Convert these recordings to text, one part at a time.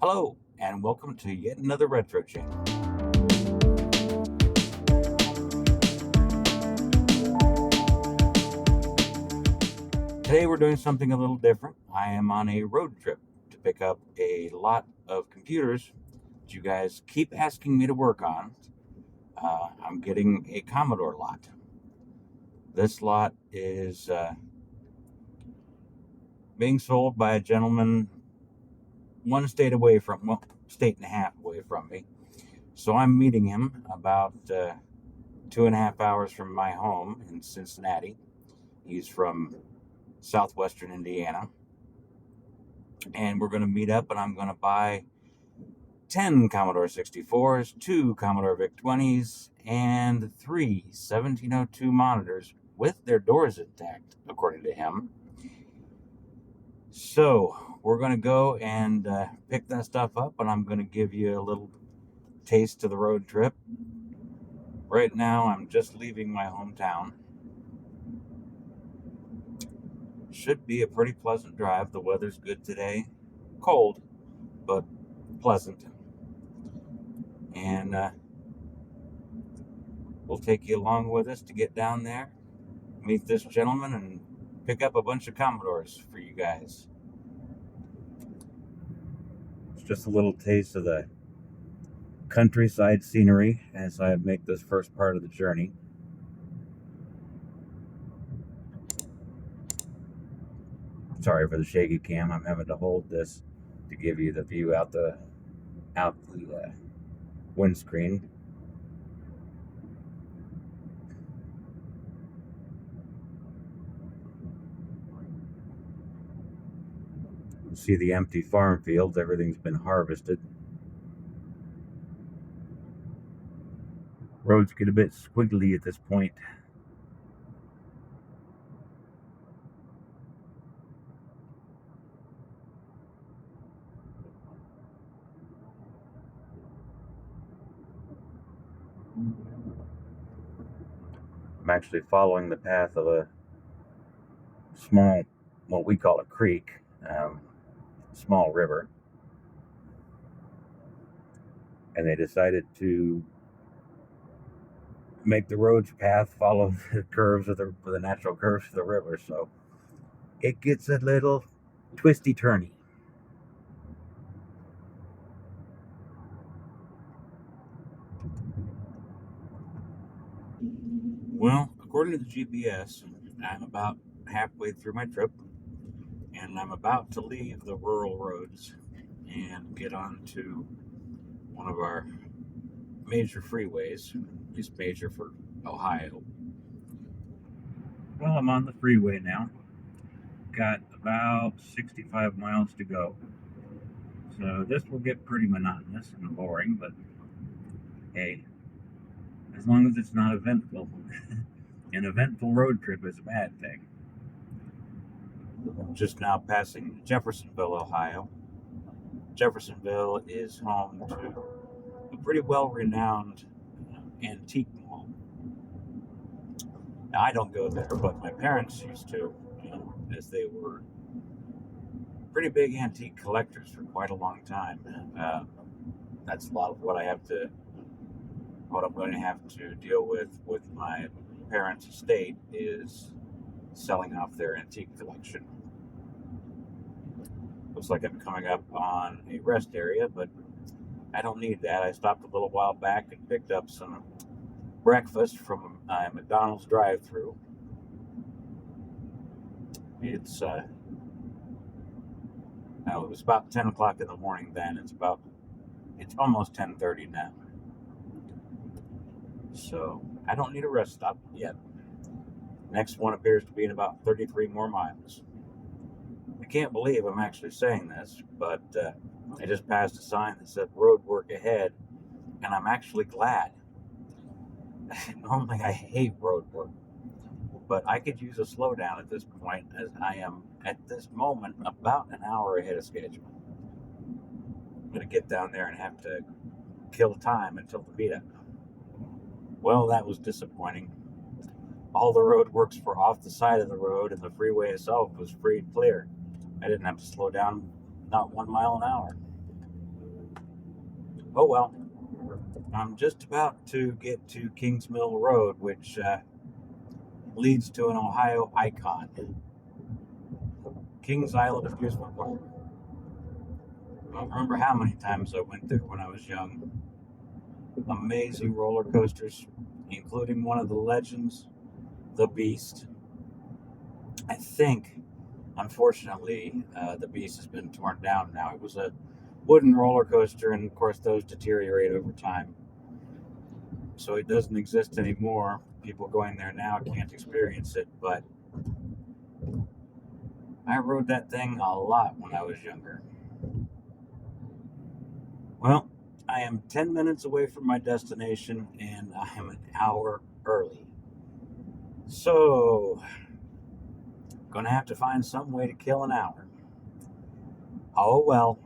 Hello, and welcome to yet another retro channel. Today we're doing something a little different. I am on a road trip to pick up a lot of computers that you guys keep asking me to work on. I'm getting a Commodore lot. This lot is being sold by a gentleman one state away from, well, state and a half away from me. So I'm meeting him about 2.5 hours from my home in Cincinnati. He's from southwestern Indiana. And we're going to meet up, and I'm going to buy 10 Commodore 64s, 2 Commodore VIC-20s, and 3 1702 monitors with their doors intact, according to him. So we're going to go and pick that stuff up, and I'm going to give you a little taste of the road trip. Right now, I'm just leaving my hometown. Should be a pretty pleasant drive. The weather's good today. Cold, but pleasant. And we'll take you along with us to get down there, meet this gentleman, and pick up a bunch of Commodores for you guys. It's just a little taste of the countryside scenery as I make this first part of the journey. Sorry for the shaky cam. I'm having to hold this to give you the view out the windscreen. You see the empty farm fields. Everything's been harvested. Roads get a bit squiggly at this point. I'm actually following the path of a small, what we call a creek, small river. And they decided to make the road's path follow the curves of the natural curves of the river, so it gets a little twisty turny. Well, according to the GPS, I'm about halfway through my trip, and I'm about to leave the rural roads and get onto one of our major freeways, at least major for Ohio. Well, I'm on the freeway now. Got about 65 miles to go. So this will get pretty monotonous and boring, but hey, as long as it's not eventful. An eventful road trip is a bad thing. I'm just now passing Jeffersonville, Ohio. Jeffersonville is home to a pretty well-renowned antique mall. Now, I don't go there, but my parents used to, as they were pretty big antique collectors for quite a long time. That's a lot of what I'm going to have to deal with my parents' estate is selling off their antique collection. Looks like I'm coming up on a rest area, but I don't need that. I stopped a little while back and picked up some breakfast from a McDonald's drive-thru. It was about 10 o'clock in the morning then. It's almost 10:30 now. So I don't need a rest stop yet. Next one appears to be in about 33 more miles. I can't believe I'm actually saying this, but I just passed a sign that said road work ahead, and I'm actually glad. Normally I hate road work, but I could use a slowdown at this point, as I am at this moment about an hour ahead of schedule. I'm going to get down there and have to kill time until the meetup. Well, that was disappointing. All the road works were off the side of the road, and the freeway itself was free and clear. I didn't have to slow down not 1 mile an hour. Oh well, I'm just about to get to Kings Mill Road, which leads to an Ohio icon, Kings Island Amusement Park. I don't remember how many times I went there when I was young. Amazing roller coasters, including one of the legends, the Beast. I think, unfortunately, the Beast has been torn down now. It was a wooden roller coaster, and of course, those deteriorate over time. So it doesn't exist anymore. People going there now can't experience it, but I rode that thing a lot when I was younger. Well, I am 10 minutes away from my destination and I am an hour early. So, gonna have to find some way to kill an hour. Oh well,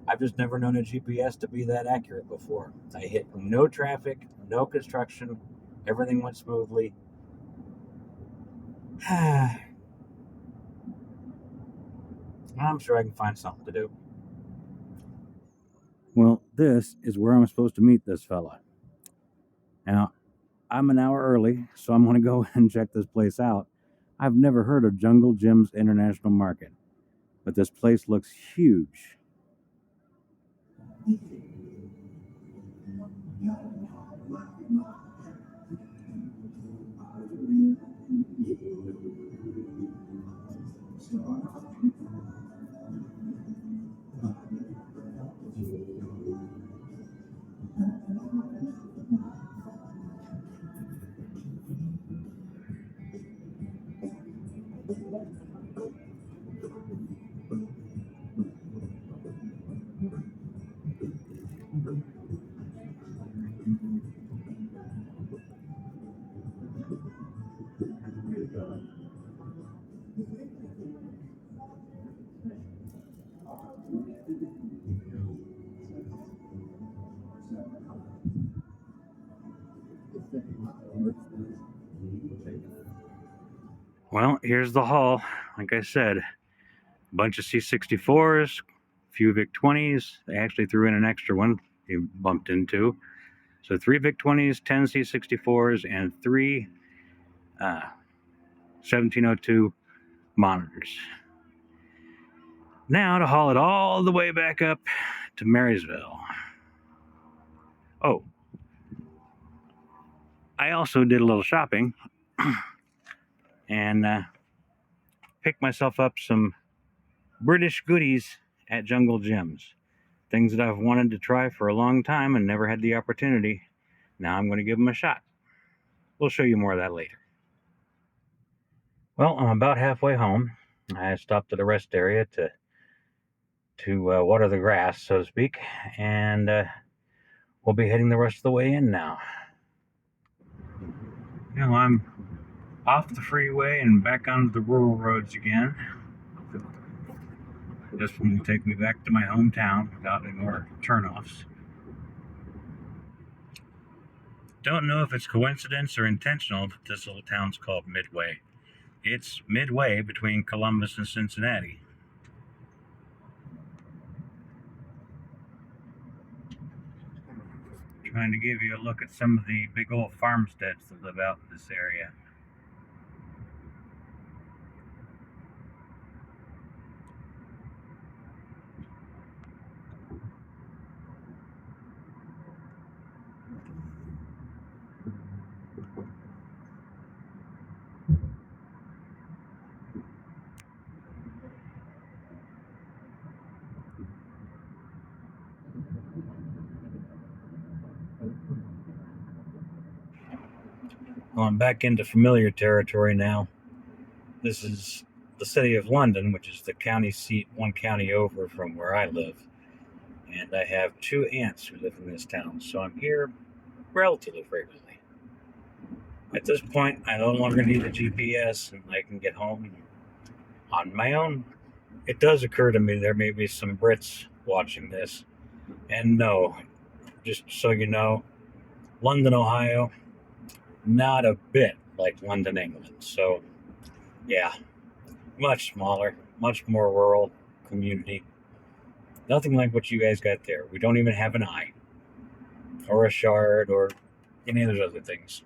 I've just never known a GPS to be that accurate before. I hit no traffic, no construction, everything went smoothly. I'm sure I can find something to do. Well, this is where I'm supposed to meet this fella. Now, I'm an hour early, so I'm going to go and check this place out. I've never heard of Jungle Jim's International Market, but this place looks huge. Well, here's the haul. Like I said, a bunch of C64s, a few VIC-20s. They actually threw in an extra one you bumped into. So 3 VIC-20s, 10 C64s, and 3 1702 monitors. Now to haul it all the way back up to Marysville. Oh, I also did a little shopping and picked myself up some British goodies at Jungle Jim's. Things that I've wanted to try for a long time and never had the opportunity. Now I'm going to give them a shot. We'll show you more of that later. Well, I'm about halfway home. I stopped at a rest area to water the grass, so to speak, and we'll be heading the rest of the way in now. I'm off the freeway and back onto the rural roads again. This one will take me back to my hometown without any more turnoffs. Don't know if it's coincidence or intentional that this little town's called Midway. It's midway between Columbus and Cincinnati. Trying to give you a look at some of the big old farmsteads that live out in this area. Well, I'm back into familiar territory now. This is the city of London, which is the county seat one county over from where I live. And I have 2 aunts who live in this town, so I'm here relatively frequently. At this point, I no longer need a GPS and I can get home on my own. It does occur to me there may be some Brits watching this. And no, just so you know, London, Ohio, not a bit like London, England. So, yeah, much smaller, much more rural community. Nothing like what you guys got there. We don't even have an eye, or a shard, or any of those other things.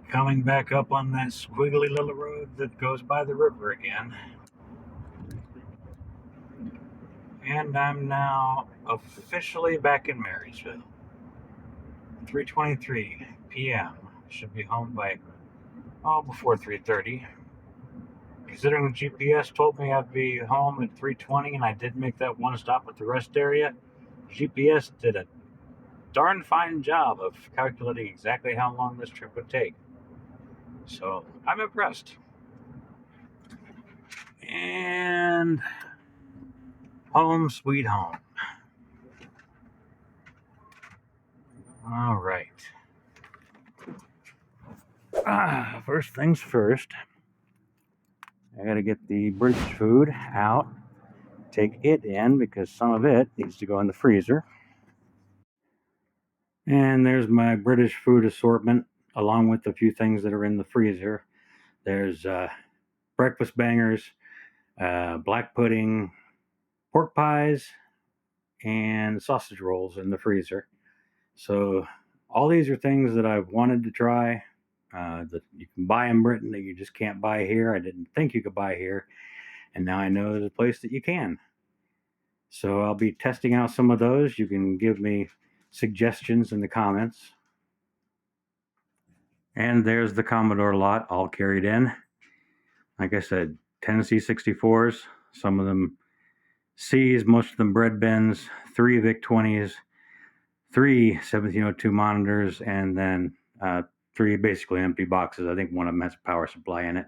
Coming back up on that squiggly little road that goes by the river again. And I'm now officially back in Marysville. 3:23 p.m. Should be home by, before 3:30. Considering the GPS told me I'd be home at 3:20 and I did make that one stop at the rest area, GPS did a darn fine job of calculating exactly how long this trip would take. So I'm impressed. And home sweet home. All right. First things first, I gotta get the British food out, take it in because some of it needs to go in the freezer. And there's my British food assortment, along with a few things that are in the freezer. There's breakfast bangers, black pudding, pork pies, and sausage rolls in the freezer. So all these are things that I've wanted to try, that you can buy in Britain that you just can't buy here. I didn't think you could buy here, and now I know there's a place that you can. So I'll be testing out some of those. You can give me suggestions in the comments. And there's the Commodore lot all carried in. Like I said, 10 C64s, some of them Cs, most of them bread bins, 3 VIC-20s, 3 1702 monitors, and then 3 basically empty boxes. I think one of them has a power supply in it.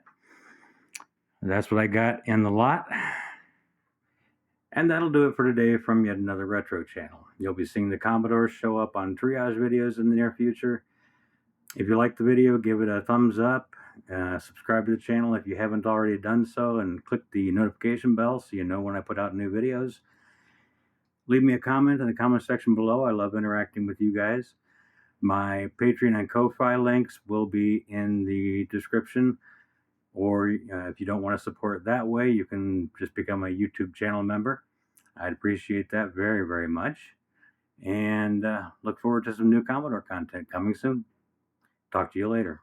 That's what I got in the lot. And that'll do it for today from yet another retro channel. You'll be seeing the Commodore show up on triage videos in the near future. If you liked the video, give it a thumbs up. Subscribe to the channel if you haven't already done so, and click the notification bell so you know when I put out new videos. Leave me a comment in the comment section below. I love interacting with you guys. My Patreon and Ko-Fi links will be in the description, or if you don't want to support it that way, you can just become a YouTube channel member. I'd appreciate that very, very much. And look forward to some new Commodore content coming soon. Talk to you later.